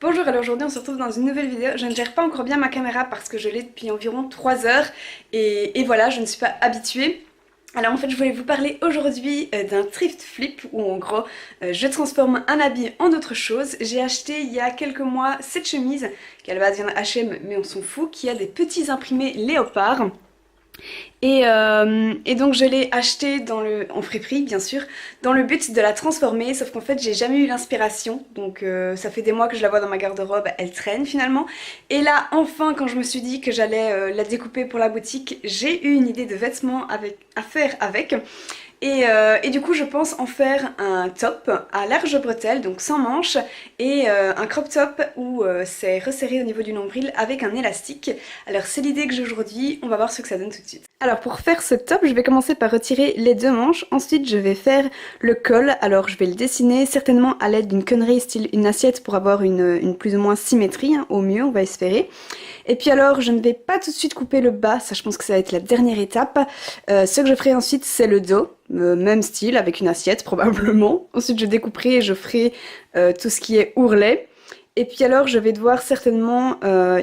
Bonjour, alors aujourd'hui on se retrouve dans une nouvelle vidéo. Je ne gère pas encore bien ma caméra parce que je l'ai depuis environ 3 heures et voilà, je ne suis pas habituée. Alors en fait je voulais vous parler aujourd'hui d'un thrift flip où en gros je transforme un habit en autre chose. J'ai acheté il y a quelques mois cette chemise qui à la base vient de H&M mais on s'en fout, qui a des petits imprimés léopard. Et donc je l'ai acheté en friperie bien sûr, dans le but de la transformer, sauf qu'en fait j'ai jamais eu l'inspiration, donc ça fait des mois que je la vois dans ma garde-robe, elle traîne finalement. Et là enfin quand je me suis dit que j'allais la découper pour la boutique, j'ai eu une idée de vêtements à faire avec. Et du coup je pense en faire un top à large bretelle, donc sans manches, et un crop top où c'est resserré au niveau du nombril avec un élastique. Alors c'est l'idée que j'ai aujourd'hui, on va voir ce que ça donne tout de suite. Alors pour faire ce top, je vais commencer par retirer les deux manches, ensuite je vais faire le col. Alors je vais le dessiner certainement à l'aide d'une connerie style une assiette pour avoir une plus ou moins symétrie, hein, au mieux on va espérer. Et puis alors je ne vais pas tout de suite couper le bas, ça je pense que ça va être la dernière étape. Ce que je ferai ensuite c'est le dos, même style avec une assiette probablement. Ensuite je découperai et je ferai tout ce qui est ourlet. Et puis alors je vais devoir certainement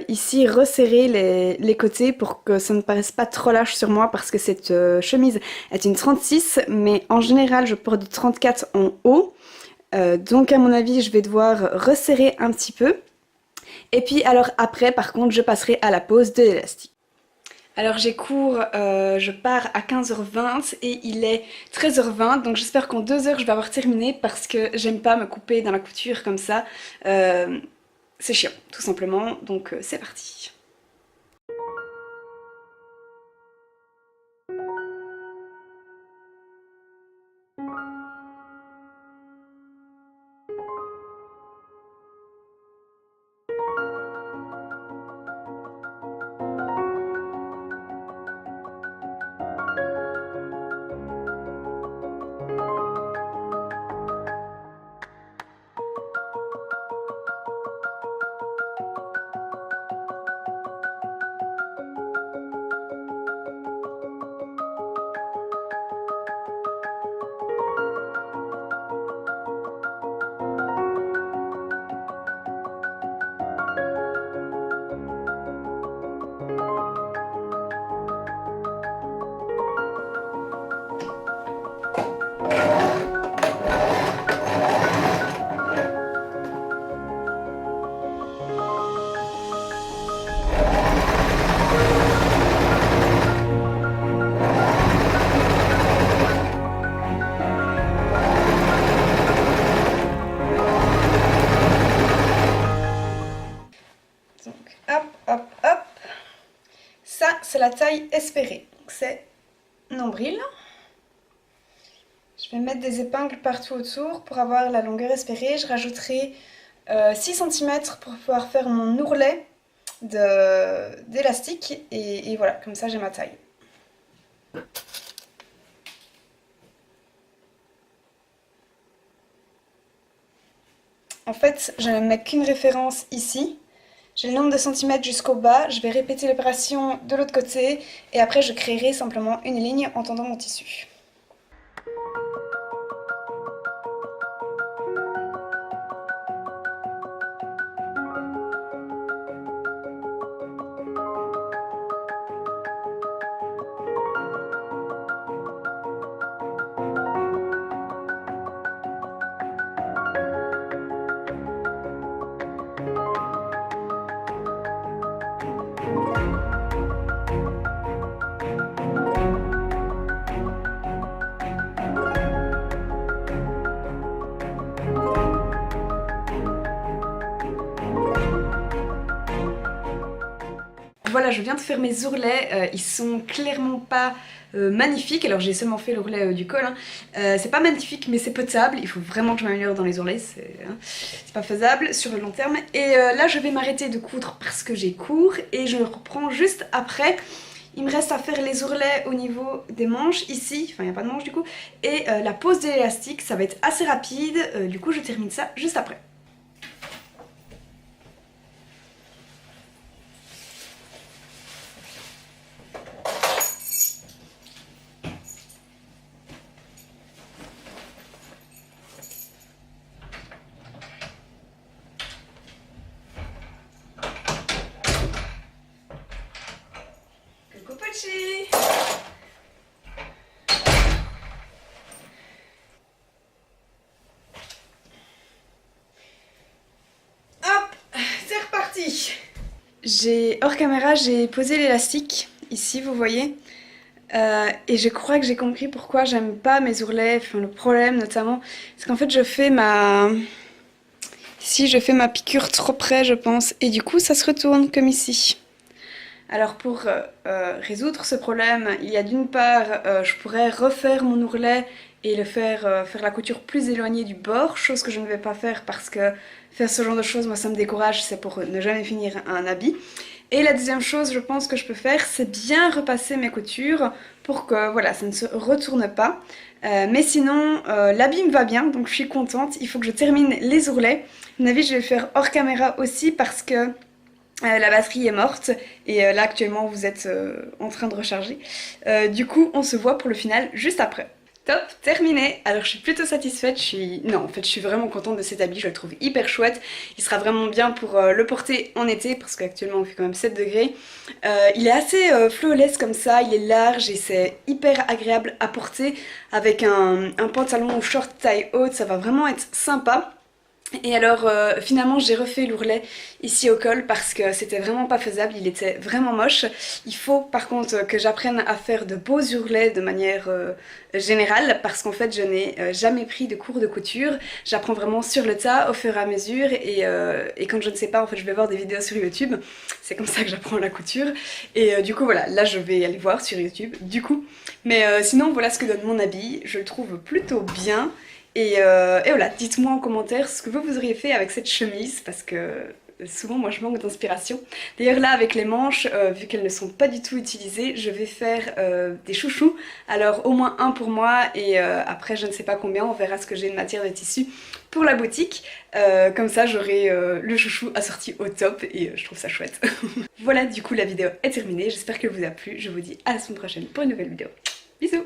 ici resserrer les côtés pour que ça ne paraisse pas trop lâche sur moi parce que cette chemise est une 36 mais en général je porte du 34 en haut. Donc à mon avis je vais devoir resserrer un petit peu. Et puis alors après par contre je passerai à la pose de l'élastique. Alors j'ai cours, je pars à 15h20 et il est 13h20 donc j'espère qu'en 2 heures je vais avoir terminé parce que j'aime pas me couper dans la couture comme ça. C'est chiant tout simplement, donc c'est parti. Donc hop hop hop, ça c'est la taille espérée, donc c'est nombril. Je vais mettre des épingles partout autour pour avoir la longueur espérée. Je rajouterai 6 cm pour pouvoir faire mon ourlet d'élastique et voilà, comme ça j'ai ma taille. En fait, je ne mets qu'une référence ici. J'ai le nombre de centimètres jusqu'au bas, je vais répéter l'opération de l'autre côté et après je créerai simplement une ligne en tendant mon tissu. Voilà, je viens de faire mes ourlets, ils sont clairement pas magnifiques. Alors j'ai seulement fait l'ourlet du col, hein. C'est pas magnifique mais c'est potable, il faut vraiment que je m'améliore dans les ourlets, c'est pas faisable sur le long terme. Et là je vais m'arrêter de coudre parce que j'ai cours et je reprends juste après. Il me reste à faire les ourlets au niveau des manches ici, enfin il n'y a pas de manches du coup, et la pose de l'élastique, ça va être assez rapide, du coup je termine ça juste après. Hors caméra, j'ai posé l'élastique, ici vous voyez. Et je crois que j'ai compris pourquoi j'aime pas mes ourlets, enfin le problème notamment, c'est qu'en fait ici je fais ma piqûre trop près je pense, et du coup ça se retourne comme ici. Alors pour résoudre ce problème, il y a d'une part, je pourrais refaire mon ourlet et faire la couture plus éloignée du bord, chose que je ne vais pas faire parce que faire ce genre de choses, moi ça me décourage, c'est pour ne jamais finir un habit. Et la deuxième chose, je pense que je peux faire, c'est bien repasser mes coutures pour que voilà, ça ne se retourne pas. Mais sinon, l'habit me va bien, donc je suis contente. Il faut que je termine les ourlets. À mon avis, je vais le faire hors caméra aussi parce que la batterie est morte et là actuellement vous êtes en train de recharger. Du coup on se voit pour le final juste après. Top, terminé. Alors je suis plutôt satisfaite, non en fait je suis vraiment contente de cet habit, je le trouve hyper chouette. Il sera vraiment bien pour le porter en été parce qu'actuellement on fait quand même 7 degrés. Il est assez flawless comme ça, il est large et c'est hyper agréable à porter avec un pantalon ou short taille haute, ça va vraiment être sympa. Et alors finalement j'ai refait l'ourlet ici au col parce que c'était vraiment pas faisable, il était vraiment moche. Il faut par contre que j'apprenne à faire de beaux ourlets de manière générale parce qu'en fait je n'ai jamais pris de cours de couture. J'apprends vraiment sur le tas au fur et à mesure et quand je ne sais pas en fait je vais voir des vidéos sur YouTube. C'est comme ça que j'apprends la couture et du coup voilà, là je vais aller voir sur YouTube du coup. Mais sinon voilà ce que donne mon habit, je le trouve plutôt bien. Et voilà, dites-moi en commentaire ce que vous auriez fait avec cette chemise parce que souvent moi je manque d'inspiration. D'ailleurs là avec les manches, vu qu'elles ne sont pas du tout utilisées, je vais faire des chouchous. Alors au moins un pour moi et après je ne sais pas combien, on verra ce que j'ai de matière de tissu pour la boutique. Comme ça j'aurai le chouchou assorti au top et je trouve ça chouette. Voilà, du coup la vidéo est terminée, j'espère qu'elle vous a plu. Je vous dis à la semaine prochaine pour une nouvelle vidéo. Bisous!